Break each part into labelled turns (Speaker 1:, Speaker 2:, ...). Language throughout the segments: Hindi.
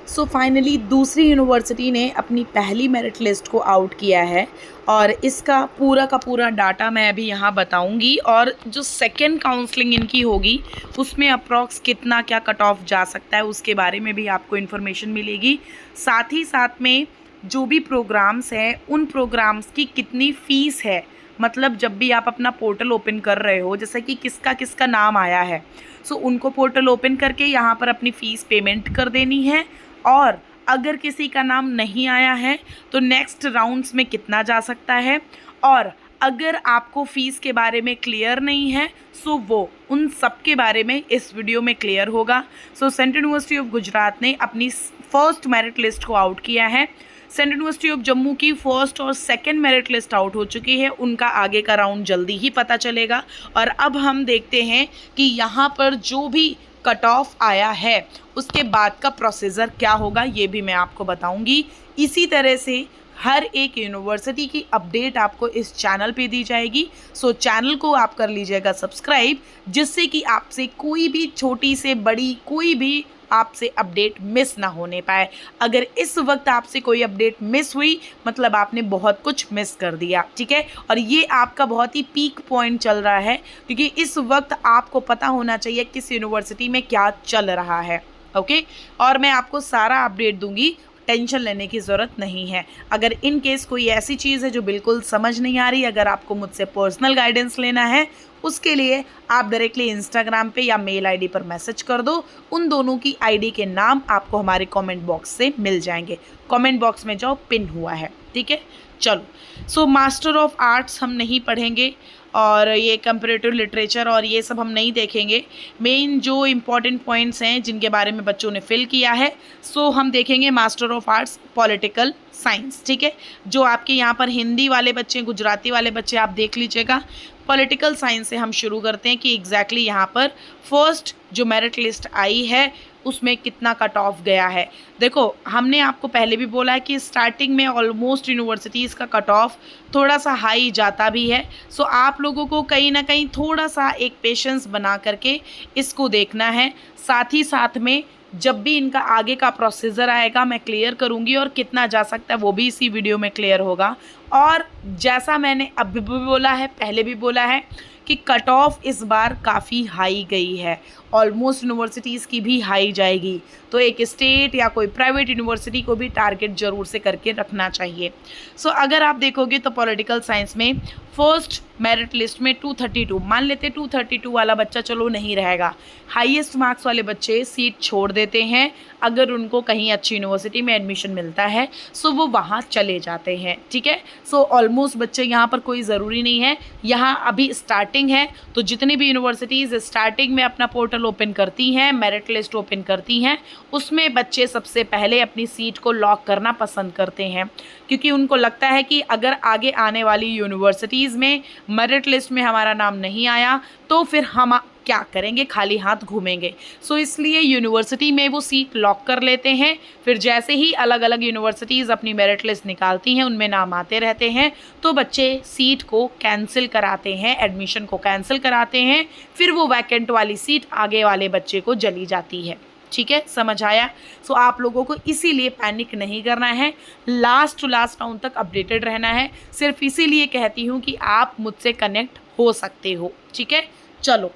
Speaker 1: सो फाइनली दूसरी यूनिवर्सिटी ने अपनी पहली मेरिट लिस्ट को आउट किया है और इसका पूरा का पूरा डाटा मैं अभी यहाँ बताऊँगी। और जो सेकेंड काउंसलिंग इनकी होगी उसमें अप्रॉक्स कितना क्या कट ऑफ जा सकता है उसके बारे में भी आपको इन्फॉर्मेशन मिलेगी। साथ ही साथ में जो भी प्रोग्राम्स हैं उन प्रोग्राम्स की कितनी फ़ीस है, मतलब जब भी आप अपना पोर्टल ओपन कर रहे हो, जैसे कि किसका किसका नाम आया है, सो उनको पोर्टल ओपन करके यहाँ पर अपनी फ़ीस पेमेंट कर देनी है। और अगर किसी का नाम नहीं आया है तो नेक्स्ट राउंड्स में कितना जा सकता है। और अगर आपको फ़ीस के बारे में क्लियर नहीं है सो वो उन सब के बारे में इस वीडियो में क्लियर होगा। सो सेंट्रल यूनिवर्सिटी ऑफ गुजरात ने अपनी फर्स्ट मेरिट लिस्ट को आउट किया है। सेंट्रल यूनिवर्सिटी ऑफ जम्मू की फर्स्ट और सेकंड मेरिट लिस्ट आउट हो चुकी है, उनका आगे का राउंड जल्दी ही पता चलेगा। और अब हम देखते हैं कि यहाँ पर जो भी कट ऑफ आया है उसके बाद का प्रोसीजर क्या होगा, ये भी मैं आपको बताऊंगी। इसी तरह से हर एक यूनिवर्सिटी की अपडेट आपको इस चैनल पे दी जाएगी। सो चैनल को आप कर लीजिएगा सब्सक्राइब, जिससे कि आपसे कोई भी छोटी से बड़ी कोई भी आपसे अपडेट मिस ना होने पाए। अगर इस वक्त आपसे कोई अपडेट मिस हुई मतलब आपने बहुत कुछ मिस कर दिया, ठीक है। और ये आपका बहुत ही पीक पॉइंट चल रहा है, क्योंकि इस वक्त आपको पता होना चाहिए किस यूनिवर्सिटी में क्या चल रहा है, ओके। और मैं आपको सारा अपडेट दूंगी, टेंशन लेने की ज़रूरत नहीं है। अगर इन केस कोई ऐसी चीज़ है जो बिल्कुल समझ नहीं आ रही, अगर आपको मुझसे पर्सनल गाइडेंस लेना है, उसके लिए आप डायरेक्टली इंस्टाग्राम पे या मेल आईडी पर मैसेज कर दो। उन दोनों की आईडी के नाम आपको हमारे कमेंट बॉक्स से मिल जाएंगे। कमेंट बॉक्स में जाओ, पिन हुआ है, ठीक है। चलो, सो मास्टर ऑफ आर्ट्स हम नहीं पढ़ेंगे और ये कंपैरेटिव लिटरेचर और ये सब हम नहीं देखेंगे। मेन जो इम्पॉर्टेंट पॉइंट्स हैं जिनके बारे में बच्चों ने फिल किया है, सो हम देखेंगे master of arts political science, ठीक है। जो आपके यहाँ पर हिंदी वाले बच्चे, गुजराती वाले बच्चे, आप देख लीजिएगा। पॉलिटिकल साइंस से हम शुरू करते हैं कि एग्जैक्टली यहाँ पर फर्स्ट जो मेरिट लिस्ट आई है उसमें कितना कट ऑफ गया है। देखो, हमने आपको पहले भी बोला है कि स्टार्टिंग में ऑलमोस्ट यूनिवर्सिटीज़ का कट ऑफ थोड़ा सा हाई जाता भी है। सो आप लोगों को कहीं ना कहीं थोड़ा सा एक पेशेंस बना करके इसको देखना है। साथ ही साथ में जब भी इनका आगे का प्रोसीजर आएगा मैं क्लियर करूँगी, और कितना जा सकता है वो भी इसी वीडियो में क्लियर होगा। और जैसा मैंने अभी भी बोला है, पहले भी बोला है कि कट ऑफ इस बार काफ़ी हाई गई है, ऑलमोस्ट यूनिवर्सिटीज़ की भी हाई जाएगी। तो एक स्टेट या कोई प्राइवेट यूनिवर्सिटी को भी टारगेट ज़रूर से करके रखना चाहिए। सो अगर आप देखोगे तो पॉलिटिकल साइंस में फर्स्ट मेरिट लिस्ट में 232, मान लेते 232 वाला बच्चा चलो नहीं रहेगा, हाईएस्ट मार्क्स वाले बच्चे सीट छोड़ देते हैं। अगर उनको कहीं अच्छी यूनिवर्सिटी में एडमिशन मिलता है सो वो वहाँ चले जाते हैं, ठीक है। सो ऑलमोस्ट बच्चे यहाँ पर कोई ज़रूरी नहीं है, यहाँ अभी स्टार्टिंग है। तो जितनी भी यूनिवर्सिटीज़ स्टार्टिंग में अपना पोर्टल ओपन करती हैं, मेरिट लिस्ट ओपन करती हैं, उसमें बच्चे सबसे पहले अपनी सीट को लॉक करना पसंद करते हैं, क्योंकि उनको लगता है कि अगर आगे आने वाली यूनिवर्सिटीज़ में मेरिट लिस्ट में हमारा नाम नहीं आया तो फिर हम क्या करेंगे, खाली हाथ घूमेंगे। सो इसलिए यूनिवर्सिटी में वो सीट लॉक कर लेते हैं। फिर जैसे ही अलग अलग यूनिवर्सिटीज़ अपनी मेरिट लिस्ट निकालती हैं, उनमें नाम आते रहते हैं, तो बच्चे सीट को कैंसिल कराते हैं, एडमिशन को कैंसिल कराते हैं। फिर वो वैकेंट वाली सीट आगे वाले बच्चे को चली जाती है, ठीक है। समझ आया। सो आप लोगों को इसीलिए पैनिक नहीं करना है, लास्ट टू लास्ट राउंड तक अपडेटेड रहना है। सिर्फ इसीलिए कहती हूँ कि आप मुझसे कनेक्ट हो सकते हो, ठीक है। चलो,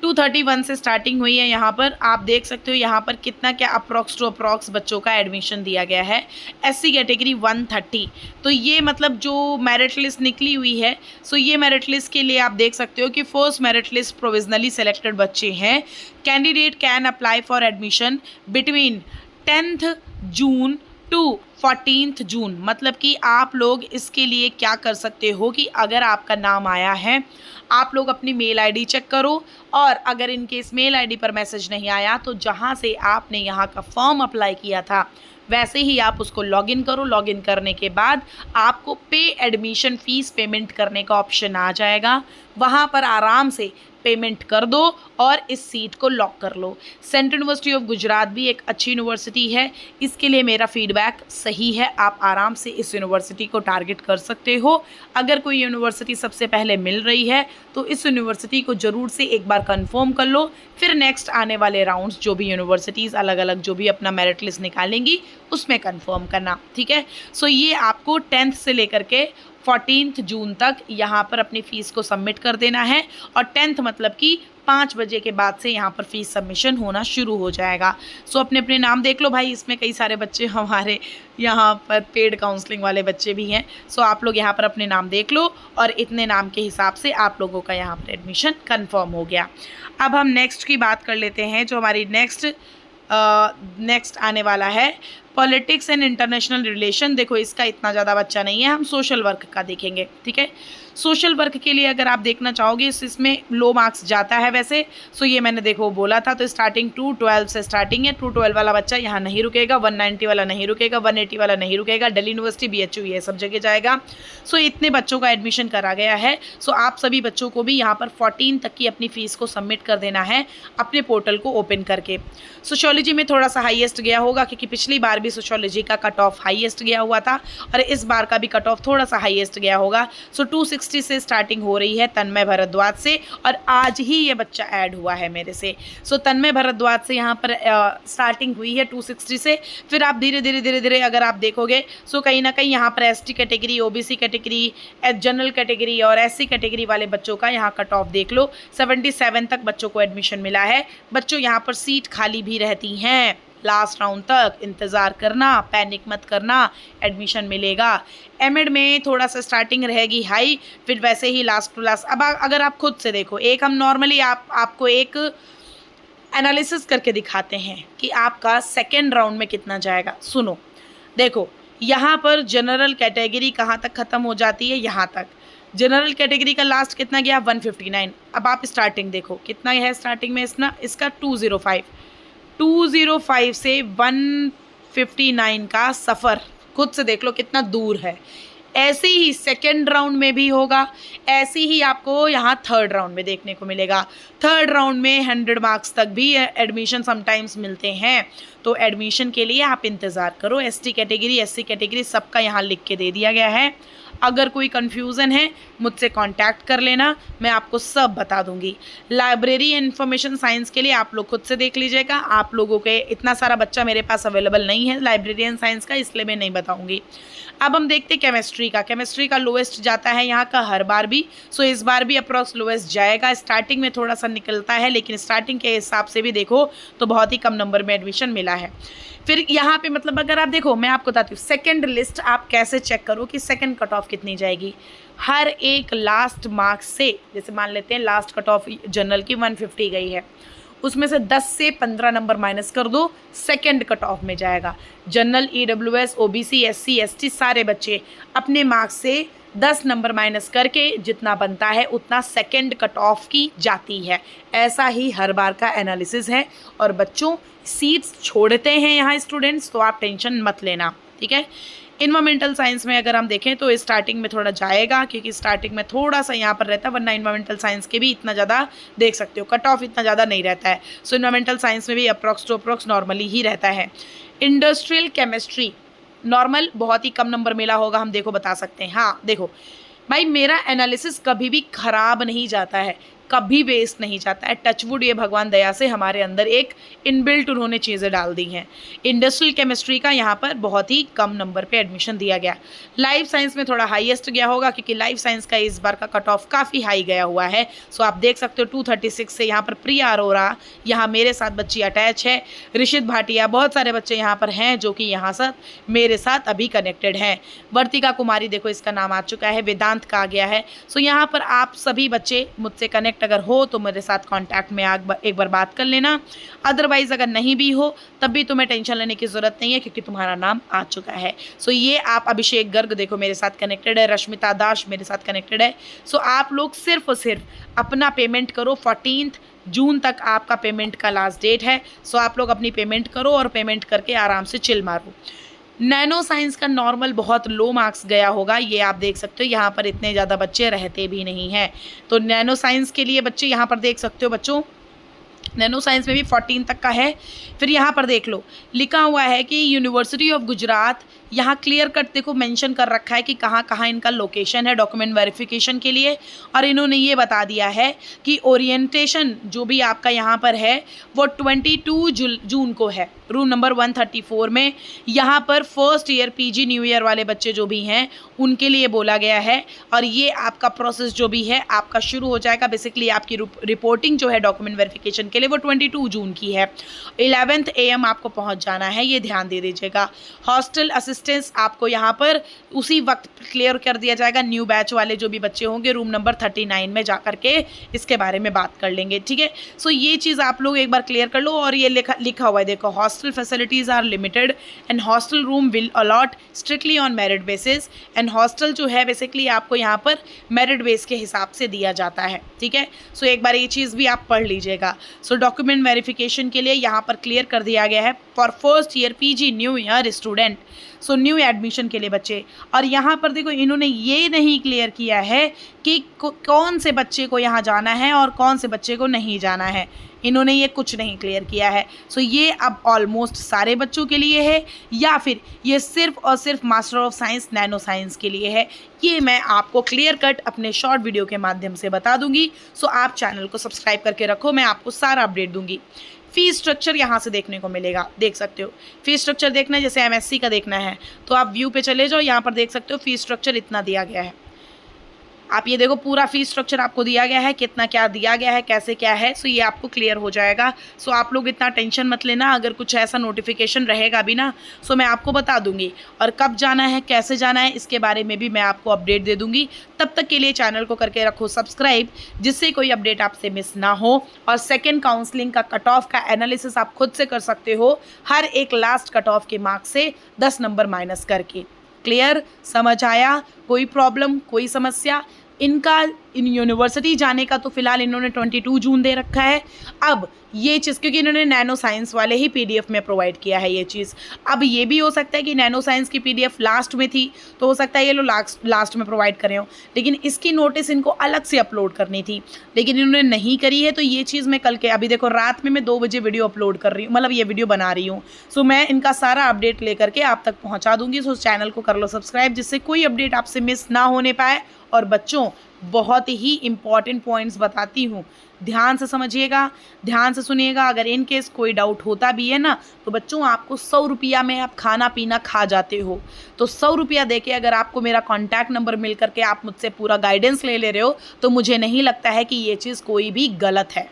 Speaker 1: 231 से स्टार्टिंग हुई है। यहाँ पर आप देख सकते हो यहाँ पर कितना क्या अप्रॉक्स टू अप्रॉक्स बच्चों का एडमिशन दिया गया है। एससी कैटेगरी 130, तो ये मतलब जो मेरिट लिस्ट निकली हुई है, सो ये मेरिट लिस्ट के लिए आप देख सकते हो कि first merit list provisionally selected बच्चे हैं। Candidate can apply for admission between 10th June to 14th June. मतलब कि आप लोग इसके लिए क्या कर सकते हो कि अगर आपका नाम आया है, आप लोग अपनी मेल आईडी चेक करो, और अगर इन केस मेल आईडी पर मैसेज नहीं आया तो जहां से आपने यहाँ का फॉर्म अप्लाई किया था वैसे ही आप उसको लॉगिन करो। लॉगिन करने के बाद आपको पे एडमिशन फ़ीस पेमेंट करने का ऑप्शन आ जाएगा, वहाँ पर आराम से पेमेंट कर दो और इस सीट को लॉक कर लो। सेंट्रल यूनिवर्सिटी ऑफ गुजरात भी एक अच्छी यूनिवर्सिटी है, इसके लिए मेरा फीडबैक सही सही है, आप आराम से इस यूनिवर्सिटी को टारगेट कर सकते हो। अगर कोई यूनिवर्सिटी सबसे पहले मिल रही है तो इस यूनिवर्सिटी को ज़रूर से एक बार कंफर्म कर लो, फिर नेक्स्ट आने वाले राउंड्स जो भी यूनिवर्सिटीज़ अलग अलग जो भी अपना मेरिट लिस्ट निकालेंगी उसमें कंफर्म करना, ठीक है। सो ये आपको 10th से लेकर के 14 जून तक यहाँ पर अपनी फ़ीस को सबमिट कर देना है, और 10th मतलब कि 5 बजे के बाद से यहाँ पर फ़ीस सबमिशन होना शुरू हो जाएगा। सो अपने अपने नाम देख लो भाई, इसमें कई सारे बच्चे हमारे यहाँ पर पेड काउंसलिंग वाले बच्चे भी हैं। सो आप लोग यहाँ पर अपने नाम देख लो, और इतने नाम के हिसाब से आप लोगों का यहाँ पर एडमिशन कन्फर्म हो गया। अब हम नेक्स्ट की बात कर लेते हैं, जो हमारी नेक्स्ट आने वाला है पॉलिटिक्स एंड इंटरनेशनल रिलेशन। देखो इसका इतना ज़्यादा बच्चा नहीं है, हम सोशल वर्क का देखेंगे, ठीक है। सोशल वर्क के लिए अगर आप देखना चाहोगे इसमें लो मार्क्स जाता है वैसे। सो ये मैंने देखो बोला था, तो स्टार्टिंग 212 से स्टार्टिंग है। 212 वाला बच्चा यहाँ नहीं रुकेगा, 190 वाला नहीं रुकेगा, 180 वाला नहीं रुकेगा, दिल्ली यूनिवर्सिटी BHU ये सब जगह जाएगा। सो इतने बच्चों का एडमिशन करा गया है। सो आप सभी बच्चों को भी यहाँ पर 14 तक की अपनी फ़ीस को सबमिट कर देना है अपने पोर्टल को ओपन करके। सोशियोलॉजी में थोड़ा सा हाईएस्ट गया होगा, क्योंकि पिछली बार भी सोशियोलॉजी का कट ऑफ हाईएस्ट गया हुआ था, और इस बार का भी कट ऑफ थोड़ा सा हाईएस्ट गया होगा। सो 260 से स्टार्टिंग हो रही है तन्मय भारद्वाज से, और आज ही ये बच्चा ऐड हुआ है मेरे से। सो तन्मय भारद्वाज से यहाँ पर स्टार्टिंग हुई है 260 से। फिर आप धीरे धीरे अगर आप देखोगे सो कहीं ना कहीं यहाँ पर ST category, OBC category, general category और SC कैटेगरी वाले बच्चों का यहाँ कट ऑफ देख लो, 77 तक बच्चों को एडमिशन मिला है। बच्चों यहाँ पर सीट खाली भी रहती हैं, लास्ट राउंड तक इंतज़ार करना, पैनिक मत करना, एडमिशन मिलेगा। एमएड में थोड़ा सा स्टार्टिंग रहेगी हाई, फिर वैसे ही लास्ट टू लास्ट। अब अगर आप खुद से देखो, एक हम नॉर्मली आपको एक एनालिसिस करके दिखाते हैं कि आपका सेकेंड राउंड में कितना जाएगा। सुनो, देखो यहाँ पर जनरल कैटेगरी कहाँ तक ख़त्म हो जाती है, यहाँ तक। जनरल कैटेगरी का लास्ट कितना गया, 159। अब आप स्टार्टिंग देखो कितना है स्टार्टिंग में इसका 205 से 159 का सफ़र खुद से देख लो कितना दूर है। ऐसे ही सेकेंड राउंड में भी होगा, ऐसे ही आपको यहाँ थर्ड राउंड में देखने को मिलेगा। थर्ड राउंड में 100 मार्क्स तक भी एडमिशन समटाइम्स मिलते हैं, तो एडमिशन के लिए आप इंतज़ार करो। ST कैटेगरी, SC कैटेगरी सबका यहाँ लिख के दे दिया गया है। अगर कोई कन्फ्यूज़न है मुझसे कांटेक्ट कर लेना, मैं आपको सब बता दूंगी। लाइब्रेरी इन्फॉर्मेशन साइंस के लिए आप लोग खुद से देख लीजिएगा। आप लोगों के इतना सारा बच्चा मेरे पास अवेलेबल नहीं है लाइब्रेरियन साइंस का, इसलिए मैं नहीं बताऊंगी। अब हम देखते केमिस्ट्री का लोएस्ट जाता है यहाँ का हर बार भी। सो इस बार भी अप्रॉक्स लोएस्ट जाएगा। स्टार्टिंग में थोड़ा सा निकलता है, लेकिन स्टार्टिंग के हिसाब से भी देखो तो बहुत ही कम नंबर में एडमिशन मिला है। फिर यहाँ पे मतलब अगर आप देखो, मैं आपको बताती हूँ सेकंड लिस्ट आप कैसे चेक करो कि सेकंड कट ऑफ कितनी जाएगी। हर एक लास्ट मार्क्स से, जैसे मान लेते हैं लास्ट कट ऑफ जनरल की 150 गई है, उसमें से 10 से 15 नंबर माइनस कर दो, सेकंड कट ऑफ में जाएगा। General, EWS, OBC, SC, ST सारे बच्चे अपने मार्क्स से 10 नंबर माइनस करके जितना बनता है उतना सेकंड कट ऑफ की जाती है। ऐसा ही हर बार का एनालिसिस है। और बच्चों सीट्स छोड़ते हैं यहाँ स्टूडेंट्स, तो आप टेंशन मत लेना, ठीक है। इन्वायरमेंटल साइंस में अगर हम देखें तो स्टार्टिंग में थोड़ा जाएगा, क्योंकि स्टार्टिंग में थोड़ा सा यहाँ पर रहता है, वरना इन्वायरमेंटल साइंस के भी इतना ज़्यादा देख सकते हो कट ऑफ इतना ज़्यादा नहीं रहता है। सो इन्वायरमेंटल साइंस में भी अप्रॉक्स टू अप्रॉक्स नॉर्मली ही रहता है। इंडस्ट्रियल केमिस्ट्री नॉर्मल बहुत ही कम नंबर मिला होगा, हम देखो बता सकते हैं। हाँ देखो भाई, मेरा एनालिसिस कभी भी ख़राब नहीं जाता है, कभी वेस्ट नहीं जाता है। टचवुड, ये भगवान दया से हमारे अंदर एक इनबिल्ट उन्होंने चीज़ें डाल दी हैं। इंडस्ट्रियल केमिस्ट्री का यहाँ पर बहुत ही कम नंबर पे एडमिशन दिया गया। लाइफ साइंस में थोड़ा हाईएस्ट गया होगा, क्योंकि लाइफ साइंस का इस बार का कट ऑफ काफ़ी हाई गया हुआ है। सो आप देख सकते हो 236 से यहाँ पर प्रिया अरोरा, यहाँ मेरे साथ बच्ची अटैच है। ऋषित भाटिया, बहुत सारे बच्चे यहाँ पर हैं जो कि यहाँ साथ मेरे साथ अभी कनेक्टेड हैं। वर्तिका कुमारी, देखो इसका नाम आ चुका है। वेदांत का आ गया है। सो यहाँ पर आप सभी बच्चे मुझसे कनेक्ट अगर हो तो मेरे साथ कांटेक्ट में एक बार बात कर लेना। अदरवाइज अगर नहीं भी हो तब भी तुम्हें टेंशन लेने की ज़रूरत नहीं है, क्योंकि तुम्हारा नाम आ चुका है। सो ये आप अभिषेक गर्ग देखो मेरे साथ कनेक्टेड है, रश्मिता दास मेरे साथ कनेक्टेड है। सो आप लोग सिर्फ और सिर्फ अपना पेमेंट करो। 14 जून तक आपका पेमेंट का लास्ट डेट है। सो आप लोग अपनी पेमेंट करो और पेमेंट करके आराम से चिल मारो। नैनो साइंस का नॉर्मल बहुत लो मार्क्स गया होगा, ये आप देख सकते हो। यहाँ पर इतने ज़्यादा बच्चे रहते भी नहीं हैं, तो नैनो साइंस के लिए बच्चे यहाँ पर देख सकते हो बच्चों नैनो साइंस में भी 14 तक का है। फिर यहाँ पर देख लो लिखा हुआ है कि यूनिवर्सिटी ऑफ गुजरात, यहाँ क्लियर कट देखो मेंशन कर रखा है कि कहाँ कहाँ इनका लोकेशन है डॉक्यूमेंट वेरिफिकेशन के लिए। और इन्होंने ये बता दिया है कि ओरिएंटेशन जो भी आपका यहाँ पर है वो 22 जून को है, रूम नंबर 134 में। यहाँ पर first year PG new year वाले बच्चे जो भी हैं उनके लिए बोला गया है। और ये आपका प्रोसेस जो भी है आपका शुरू हो जाएगा। बेसिकली आपकी रिपोर्टिंग जो है डॉक्यूमेंट वेरिफिकेशन के लिए वो 22 जून की है। 11 AM आपको पहुँच जाना है, ये ध्यान दे दीजिएगा। हॉस्टल असिस्टेंस आपको यहाँ पर उसी वक्त क्लियर कर दिया जाएगा। न्यू बैच वाले जो भी बच्चे होंगे रूम नंबर 39 में जा करके इसके बारे में बात कर लेंगे, ठीक है। सो ये चीज़ आप लोग एक बार क्लियर कर लो। और ये लिखा हुआ है देखो, hostel facilities are limited and hostel room will allot strictly on merit basis. And hostel जो है बेसिकली आपको यहाँ पर मेरिट बेस के हिसाब से दिया जाता है, ठीक है। सो एक बार ये चीज़ भी आप पढ़ लीजिएगा। सो डॉक्यूमेंट वेरिफिकेशन के लिए यहाँ पर क्लियर कर दिया गया है for first year PG new year student, so new admission के लिए बच्चे। और यहाँ पर देखो इन्होंने ये नहीं क्लियर किया है कि कौन से बच्चे को यहाँ जाना है और कौन से बच्चे को नहीं जाना है, इन्होंने ये कुछ नहीं क्लियर किया है। सो ये अब ऑलमोस्ट सारे बच्चों के लिए है या फिर ये सिर्फ और सिर्फ master of science nano science के लिए है, ये मैं आपको क्लियर कट अपने शॉर्ट वीडियो के माध्यम से बता दूंगी। सो आप चैनल को सब्सक्राइब करके रखो, मैं आपको सारा अपडेट दूंगी। फीस स्ट्रक्चर यहाँ से देखने को मिलेगा, देख सकते हो। फीस स्ट्रक्चर देखना है, जैसे एमएससी का देखना है तो आप व्यू पे चले जाओ, यहाँ पर देख सकते हो फीस स्ट्रक्चर इतना दिया गया है। आप ये देखो पूरा फीस स्ट्रक्चर आपको दिया गया है, कितना क्या दिया गया है, कैसे क्या है। सो ये आपको क्लियर हो जाएगा। सो आप लोग इतना टेंशन मत लेना, अगर कुछ ऐसा नोटिफिकेशन रहेगा भी ना सो मैं आपको बता दूंगी। और कब जाना है कैसे जाना है इसके बारे में भी मैं आपको अपडेट दे दूंगी। तब तक के लिए चैनल को करके रखो सब्सक्राइब, जिससे कोई अपडेट आपसे मिस ना हो। और सेकेंड काउंसलिंग का कट ऑफ का एनालिसिस आप खुद से कर सकते हो, हर एक लास्ट कट ऑफ के मार्क्स से 10 नंबर माइनस करके। क्लियर, समझ आया? कोई प्रॉब्लम, कोई समस्या? इनका इन यूनिवर्सिटी जाने का तो फिलहाल इन्होंने 22 जून दे रखा है। अब ये चीज़ क्योंकि इन्होंने नैनो साइंस वाले ही पीडीएफ में प्रोवाइड किया है ये चीज़। अब ये भी हो सकता है कि नैनो साइंस की पीडीएफ लास्ट में थी तो हो सकता है ये लोग लास्ट में प्रोवाइड करें हो, लेकिन इसकी नोटिस इनको अलग से अपलोड करनी थी, लेकिन इन्होंने नहीं करी है। तो ये चीज़ मैं कल के अभी देखो रात में मैं 2 बजे वीडियो अपलोड कर रही हूँ, मतलब ये वीडियो बना रही हूँ। सो मैं इनका सारा अपडेट लेकर के आप तक पहुँचा दूँगी। सो चैनल को कर लो सब्सक्राइब, जिससे कोई अपडेट आपसे मिस ना होने पाए। और बच्चों बहुत ही इंपॉर्टेंट पॉइंट्स बताती हूँ, ध्यान से समझिएगा, ध्यान से सुनिएगा। अगर इन केस कोई डाउट होता भी है ना तो बच्चों आपको 100 रुपया में आप खाना पीना खा जाते हो, तो 100 रुपया दे के अगर आपको मेरा कॉन्टैक्ट नंबर मिल करके आप मुझसे पूरा गाइडेंस ले रहे हो तो मुझे नहीं लगता है कि ये चीज़ कोई भी गलत है।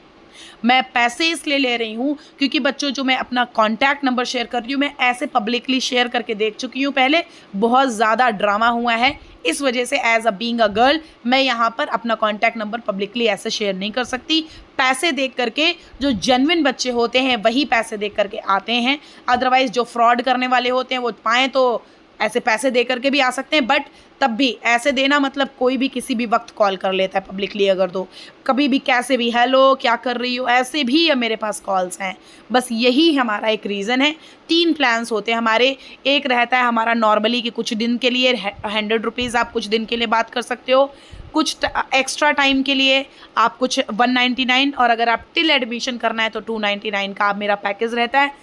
Speaker 1: मैं पैसे इसलिए ले रही हूँ क्योंकि बच्चों जो मैं अपना कॉन्टैक्ट नंबर शेयर कर रही हूँ मैं ऐसे पब्लिकली शेयर करके देख चुकी हूँ पहले, बहुत ज़्यादा ड्रामा हुआ है। इस वजह से as a being a girl मैं यहाँ पर अपना कॉन्टैक्ट नंबर पब्लिकली ऐसे शेयर नहीं कर सकती। पैसे देख करके जो जेन्युइन बच्चे होते हैं वही पैसे देख करके आते हैं, अदरवाइज़ जो फ्रॉड करने वाले होते हैं वो पाएँ तो ऐसे पैसे दे करके भी आ सकते हैं, बट तब भी ऐसे देना मतलब कोई भी किसी भी वक्त कॉल कर लेता है पब्लिकली, अगर दो कभी भी कैसे भी हेलो क्या कर रही हो ऐसे भी मेरे पास कॉल्स हैं। बस यही हमारा एक रीज़न है। 3 प्लान्स होते हैं हमारे, एक रहता है हमारा नॉर्मली कि कुछ दिन के लिए 100 रुपीज़ आप कुछ दिन के लिए बात कर सकते हो, कुछ एक्स्ट्रा टाइम के लिए आप कुछ 199, और अगर आप टिल एडमिशन करना है तो 299 का मेरा पैकेज रहता है।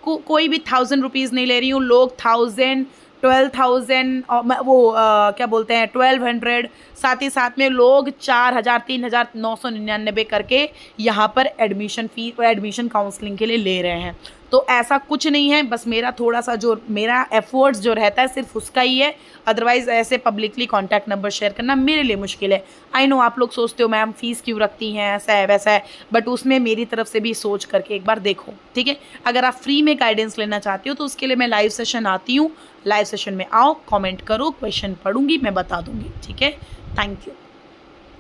Speaker 1: कोई भी 1000 रुपीज़ नहीं ले रही हूँ, लोग 1000 12,000 और वो क्या बोलते हैं 1200, साथ ही साथ में लोग 4000 3999 करके यहाँ पर एडमिशन फ़ी एडमिशन काउंसलिंग के लिए ले रहे हैं। तो ऐसा कुछ नहीं है, बस मेरा थोड़ा सा जो मेरा एफर्ट्स जो रहता है सिर्फ उसका ही है, अदरवाइज़ ऐसे पब्लिकली कॉन्टैक्ट नंबर शेयर करना मेरे लिए मुश्किल है। आई नो आप लोग सोचते हो मैम फ़ीस क्यों रखती हैं, ऐसा है वैसा है, बट उसमें मेरी तरफ से भी सोच करके एक बार देखो, ठीक है। अगर आप फ्री में गाइडेंस लेना चाहती हो तो उसके लिए मैं लाइव सेशन आती हूँ, लाइव सेशन में आओ, कमेंट करो, क्वेश्चन पढ़ूंगी, मैं बता दूंगी, ठीक है। Thank you.